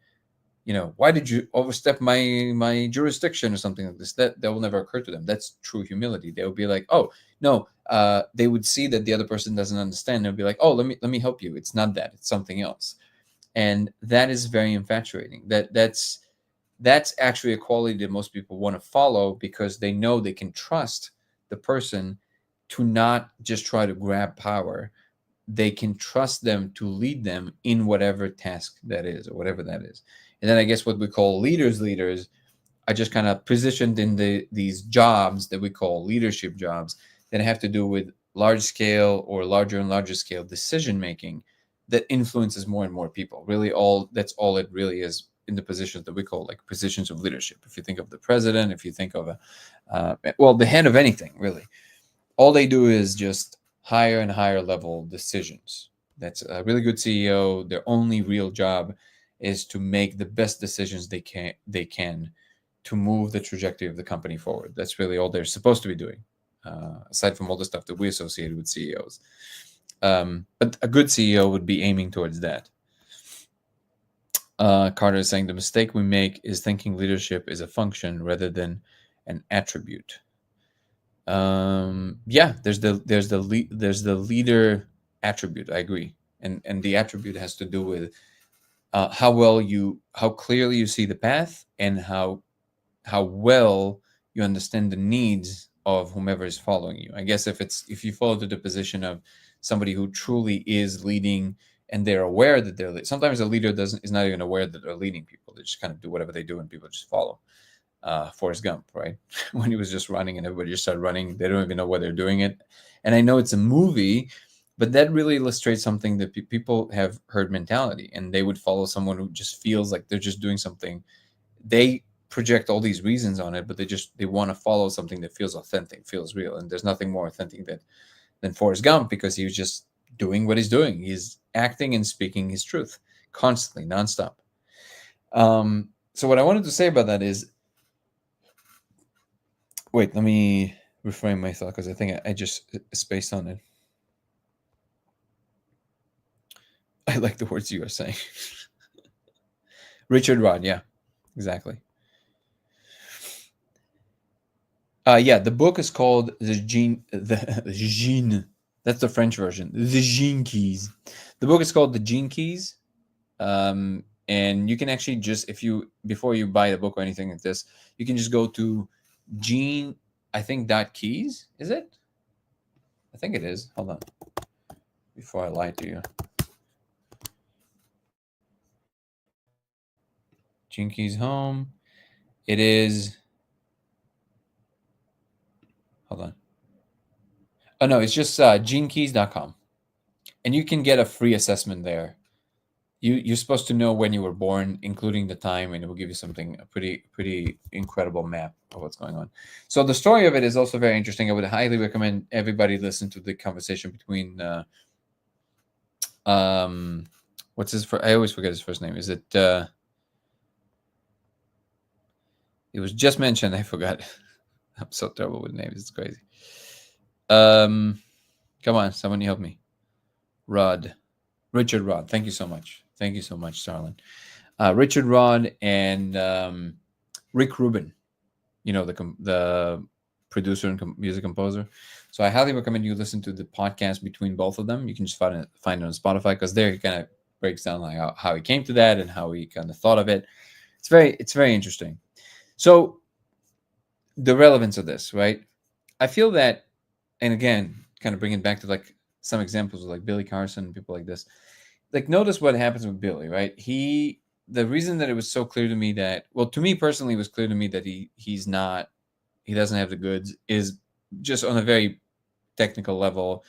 why did you overstep my jurisdiction or something like this. That will never occur to them. That's true humility. They will be like, oh no, they would see that the other person doesn't understand. They'll be like, oh, let me help you. It's not that, it's something else. And that is very infatuating. That's actually a quality that most people want to follow, because they know they can trust the person to not just try to grab power. They can trust them to lead them in whatever task that is, or whatever that is. And then I guess what we call leaders are just kind of positioned in these jobs that we call leadership jobs, that have to do with large scale or larger and larger scale decision making that influences more and more people. Really, that's all it really is in the positions that we call like positions of leadership. If you think of the president, if you think of the head of anything, really, all they do is just higher and higher level decisions. That's a really good CEO. Their only real job is to make the best decisions they can to move the trajectory of the company forward. That's really all they're supposed to be doing, aside from all the stuff that we associate with CEOs. But a good CEO would be aiming towards that. Carter is saying the mistake we make is thinking leadership is a function rather than an attribute. Yeah, there's the leader attribute. I agree, and the attribute has to do with how clearly you see the path, and how well you understand the needs of whomever is following you. I guess if you follow to the position of somebody who truly is leading, and they're aware that sometimes a leader is not even aware that they're leading people. They just kind of do whatever they do, and people just follow. Forrest Gump, right? When he was just running and everybody just started running, they don't even know why they're doing it. And I know it's a movie, But that really illustrates something that people have herd mentality, and they would follow someone who just feels like they're just doing something. They project all these reasons on it, but they want to follow something that feels authentic, feels real. And there's nothing more authentic than Forrest Gump, because he was just doing what he's doing. He's acting and speaking his truth constantly, nonstop. So what I wanted to say about that is, wait, let me reframe my thought, because I think I just spaced on it. I like the words you are saying. Richard Rod, yeah, exactly. Yeah, the book is called the Gene. That's the French version. The Gene Keys. The book is called The Gene Keys. And you can actually just, if you, before you buy the book or anything like this, you can just go to Gene, I think .keys. Is it? I think it is. Hold on. Before I lie to you. Gene Keys home. It is. Hold on. Oh no, it's just genekeys.com. And you can get a free assessment there. You're supposed to know when you were born, including the time, and it will give you a pretty incredible map of what's going on. So the story of it is also very interesting. I would highly recommend everybody listen to the conversation between what's his I always forget his first name. Is it it was just mentioned, I forgot. I'm so terrible with names, it's crazy. Come on, someone help me. Richard Rod. Thank you so much. Thank you so much, Starlin. Richard Rod and Rick Rubin, the producer and music composer. So I highly recommend you listen to the podcast between both of them. You can just find it on Spotify, because there he kind of breaks down like how he came to that and how he kind of thought of it. It's very interesting. So the relevance of this, right? I feel that, and again, kind of bringing it back to like some examples of like Billy Carson, people like this. Like, notice what happens with Billy, right? The reason that it was so clear to me that, well, to me personally, it was clear to me that he doesn't have the goods, is just on a very technical level.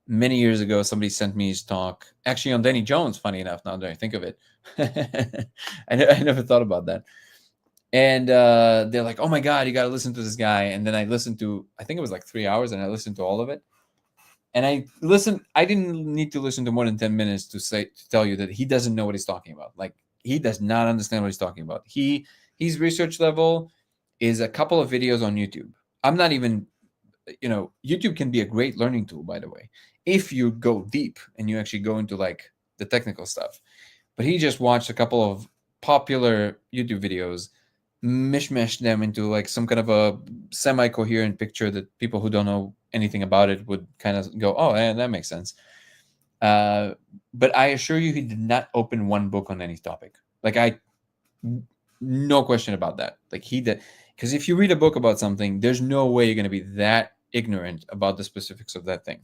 Many years ago, somebody sent me his talk, actually on Danny Jones, funny enough, now that I think of it. I never thought about that. And they're like, oh my God, you got to listen to this guy. And then I listened to, I think it was like 3 hours, and I listened to all of it. And I didn't need to listen to more than 10 minutes to tell you that he doesn't know what he's talking about. Like, he does not understand what he's talking about. His research level is a couple of videos on YouTube. I'm not even, YouTube can be a great learning tool, by the way, if you go deep and you actually go into like the technical stuff. But he just watched a couple of popular YouTube videos, mishmashed them into like some kind of a semi-coherent picture that people who don't know anything about it would kind of go, oh, yeah, that makes sense. But I assure you, he did not open one book on any topic. Like, no question about that. Like, he did, because if you read a book about something, there's no way you're going to be that ignorant about the specifics of that thing.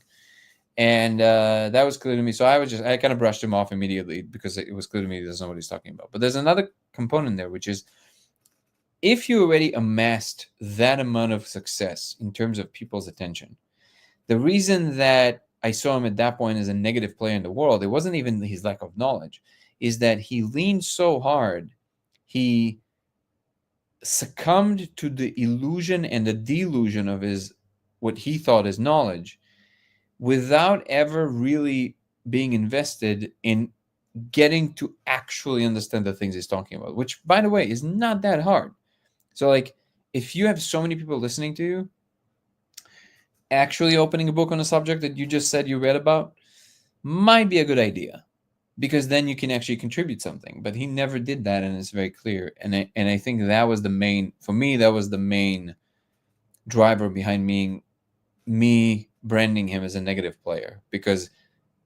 And that was clear to me. So I kind of brushed him off immediately, because it was clear to me he doesn't know what he's talking about. But there's another component there, which is, if you already amassed that amount of success in terms of people's attention, the reason that I saw him at that point as a negative player in the world, it wasn't even his lack of knowledge, is that he leaned so hard, he succumbed to the illusion and the delusion of what he thought is knowledge, without ever really being invested in getting to actually understand the things he's talking about, which, by the way, is not that hard. So, like, if you have so many people listening to you, actually opening a book on a subject that you just said you read about might be a good idea, because then you can actually contribute something. But he never did that, and it's very clear. And I think that was the main, for me, that was the main driver behind me branding him as a negative player, because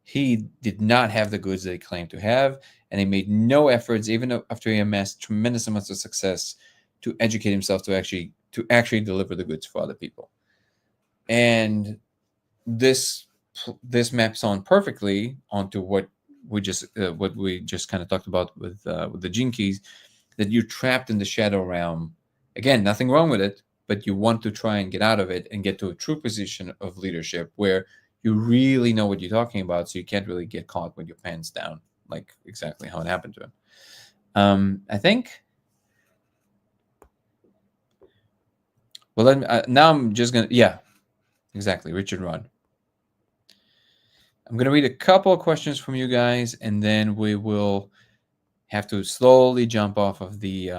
he did not have the goods that he claimed to have, and he made no efforts, even after he amassed tremendous amounts of success, to educate himself to actually deliver the goods for other people. And this maps on perfectly onto what we just kind of talked about with the Gene Keys, that you're trapped in the shadow realm. Again, nothing wrong with it, but you want to try and get out of it and get to a true position of leadership, where you really know what you're talking about, so you can't really get caught with your pants down, like exactly how it happened to him. I think. Well, now I'm just gonna, yeah, exactly, Richard Rudd. I'm gonna read a couple of questions from you guys, and then we will have to slowly jump off of this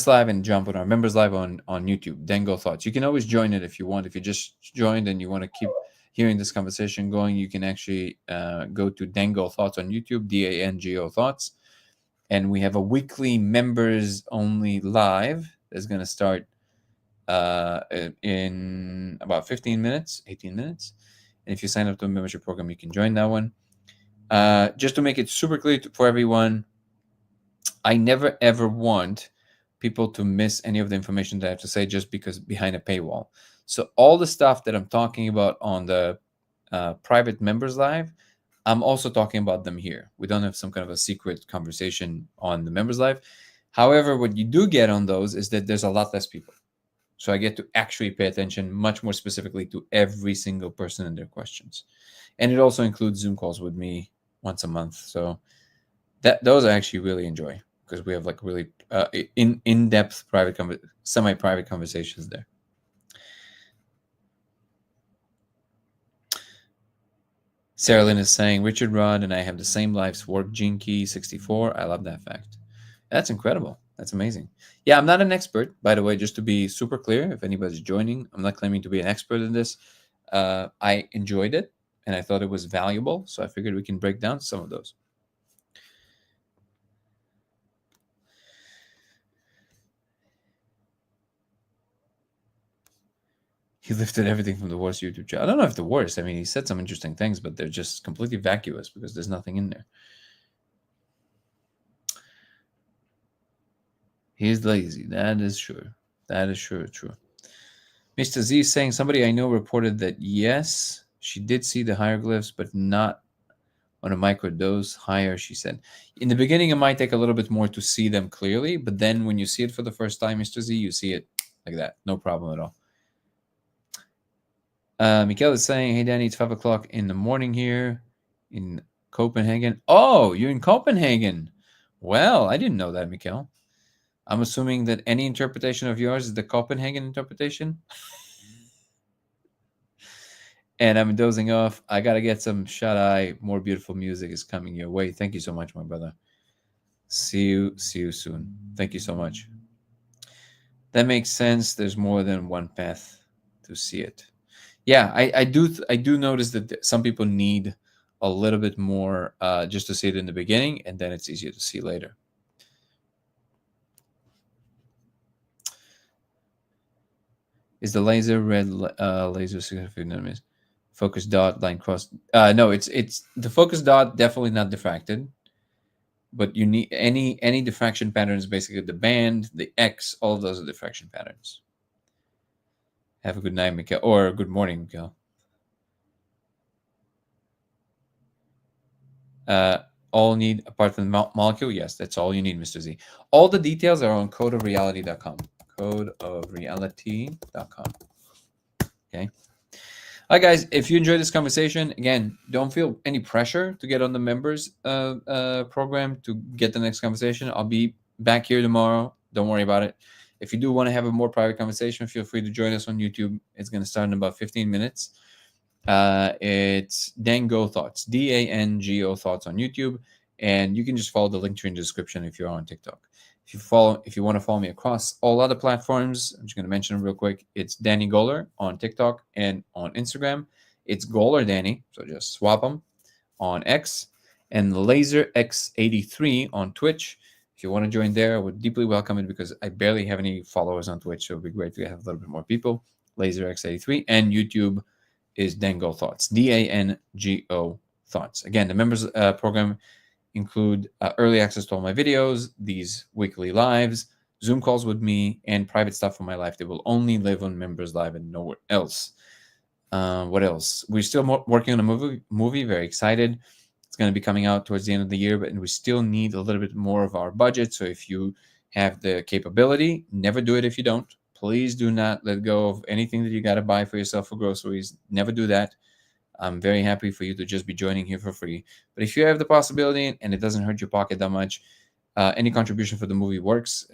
live and jump on our members live on YouTube. Dango Thoughts. You can always join it if you want. If you just joined and you want to keep hearing this conversation going, you can actually go to Dango Thoughts on YouTube, DANGO Thoughts, and we have a weekly members only live that's going to start in about 15 minutes, 18 minutes. And if you sign up to a membership program, you can join that one. Just to make it super clear for everyone, I never ever want people to miss any of the information that I have to say just because behind a paywall. So all the stuff that I'm talking about on the private members live, I'm also talking about them here. We don't have some kind of a secret conversation on the members live. However, what you do get on those is that there's a lot less people. So I get to actually pay attention much more specifically to every single person and their questions. And it also includes Zoom calls with me once a month. So those I actually really enjoy because we have like really in-depth semi-private conversations there. Sarah Lynn is saying, Richard Rudd and I have the same life's work gene key, 64. I love that fact. That's incredible. That's amazing. Yeah, I'm not an expert, by the way, just to be super clear. If anybody's joining, I'm not claiming to be an expert in this. I enjoyed it and I thought it was valuable. So I figured we can break down some of those. He lifted everything from the worst YouTube channel. I don't know if the worst. I mean, he said some interesting things, but they're just completely vacuous because there's nothing in there. He's lazy. That is sure. That is sure true. Mr. Z is saying somebody I know reported that yes, she did see the hieroglyphs, but not on a microdose higher, she said. In the beginning, it might take a little bit more to see them clearly, but then when you see it for the first time, Mr. Z, you see it like that. No problem at all. Mikhail is saying, hey, Danny, it's 5 o'clock in the morning here in Copenhagen. Oh, you're in Copenhagen. Well, I didn't know that, Mikhail. I'm assuming that any interpretation of yours is the Copenhagen interpretation. And I'm dozing off. I got to get some shut-eye. More beautiful music is coming your way. Thank you so much, my brother. See you soon. Thank you so much. That makes sense. There's more than one path to see it. Yeah, I do notice that some people need a little bit more just to see it in the beginning, and then it's easier to see later. Is the laser red laser significant? Focus dot line cross? No, it's the focus dot definitely not diffracted, but you need any diffraction patterns. Basically, the band, the X, all of those are diffraction patterns. Have a good night, Mikhail, or good morning, Mikhail. All need apart from the molecule? Yes, that's all you need, Mr. Z. All the details are on codeofreality.com. Codeofreality.com. Okay. All right, guys, if you enjoyed this conversation, again, don't feel any pressure to get on the members program to get the next conversation. I'll be back here tomorrow. Don't worry about it. If you do want to have a more private conversation, feel free to join us on YouTube. It's going to start in about 15 minutes. It's Dango Thoughts, DANGO Thoughts on YouTube, and you can just follow the link tree in the description if you're on TikTok. If you want to follow me across all other platforms, I'm just going to mention them real quick. It's Danny Goller on TikTok and on Instagram. It's Goller Danny, so just swap them on X, and Laser X83 on Twitch. If you want to join there, I would deeply welcome it because I barely have any followers on Twitch, so it would be great to have a little bit more people. Laser X83 and YouTube is Dango Thoughts, DANGO Thoughts. Again, the members program include early access to all my videos, these weekly lives, Zoom calls with me, and private stuff from my life that will only live on members live and nowhere else. What else? We're still working on a movie. Very excited. It's going to be coming out towards the end of the year, but we still need a little bit more of our budget. So if you have the capability, never do it if you don't. please do not let go of anything that you got to buy for yourself for groceries. Never do that. I'm very happy for you to just be joining here for free. But if you have the possibility and it doesn't hurt your pocket that much, any contribution for the movie works.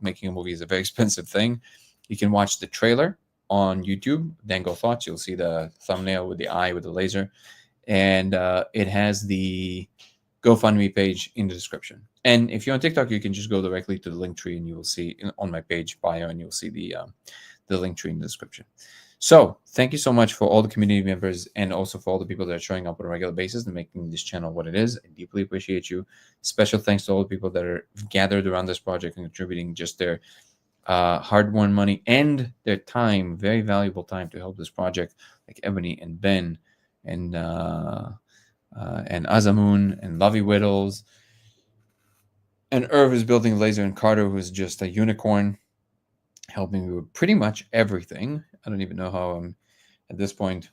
Making a movie is a very expensive thing. You can watch the trailer on YouTube, Dango Thoughts. You'll see the thumbnail with the eye with the laser. And it has the GoFundMe page in the description. And if you're on TikTok, you can just go directly to the link tree and you will see on my page bio, and you'll see the link tree in the description. So thank you so much for all the community members and also for all the people that are showing up on a regular basis and making this channel what it is. I deeply appreciate you. Special thanks to all the people that are gathered around this project and contributing just their hard-won money and their time, very valuable time, to help this project, like Ebony and Ben and Azamoon and Lovey Whittles. And Irv is building laser, and Carter, who's just a unicorn, helping me with pretty much everything. I don't even know how I'm at this point.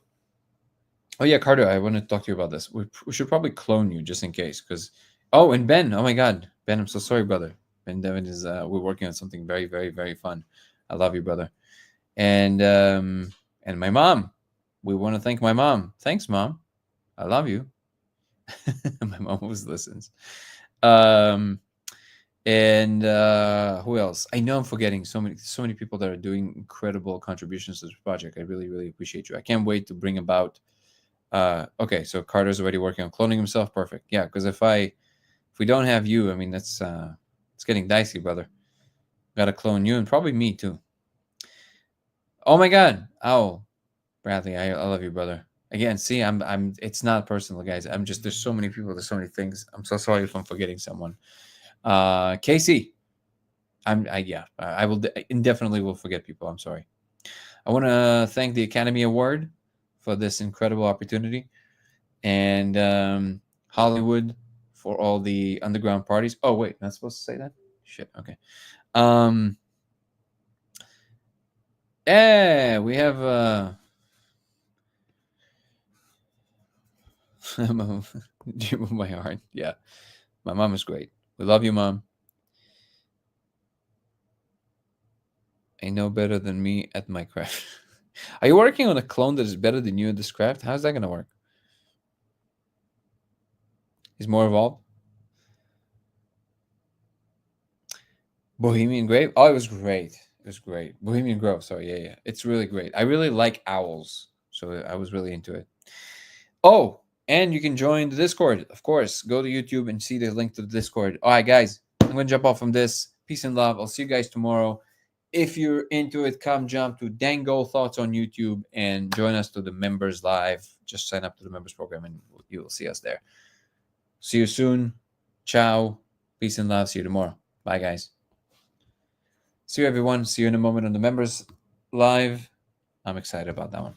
Oh yeah, Carter, I want to talk to you about this. We should probably clone you just in case, because and Ben, oh my God, Ben, I'm so sorry, brother. Ben Devin is we're working on something very, very, very fun. I love you, brother. And my mom. We want to thank my mom. Thanks, Mom. I love you. My mom always listens. And who else? I know I'm forgetting so many people that are doing incredible contributions to this project. I really, really appreciate you. I can't wait to bring about. Okay, so Carter's already working on cloning himself. Perfect. Yeah, because if we don't have you, I mean, that's it's getting dicey, brother. Got to clone you and probably me too. Oh my God! Oh, Bradley, I love you, brother. Again, see, I'm. It's not personal, guys. I'm just, there's so many people, there's so many things. I'm so sorry if I'm forgetting someone. Casey, I will indefinitely will forget people. I'm sorry. I want to thank the Academy Award for this incredible opportunity, and Hollywood for all the underground parties. Oh wait, not supposed to say that. Shit. Okay. Yeah, we have Dream of my heart. Yeah, my mom is great. We love you, Mom. I know better than me at my craft. Are you working on a clone that is better than you at this craft? How's that gonna work? He's more evolved. Bohemian Grove. Oh, it was great. It was great. Bohemian Grove. Sorry, yeah. It's really great. I really like owls, so I was really into it. Oh, and you can join the Discord. Of course, go to YouTube and see the link to the Discord. All right, guys, I'm gonna jump off from this. Peace and love. I'll see you guys tomorrow. If you're into it, come jump to Dango Thoughts on YouTube and join us to the members live. Just sign up to the members program and you will see us there. See you soon. Ciao. Peace and love. See you tomorrow. Bye, guys. See you, everyone. See you in a moment on the members live. I'm excited about that one.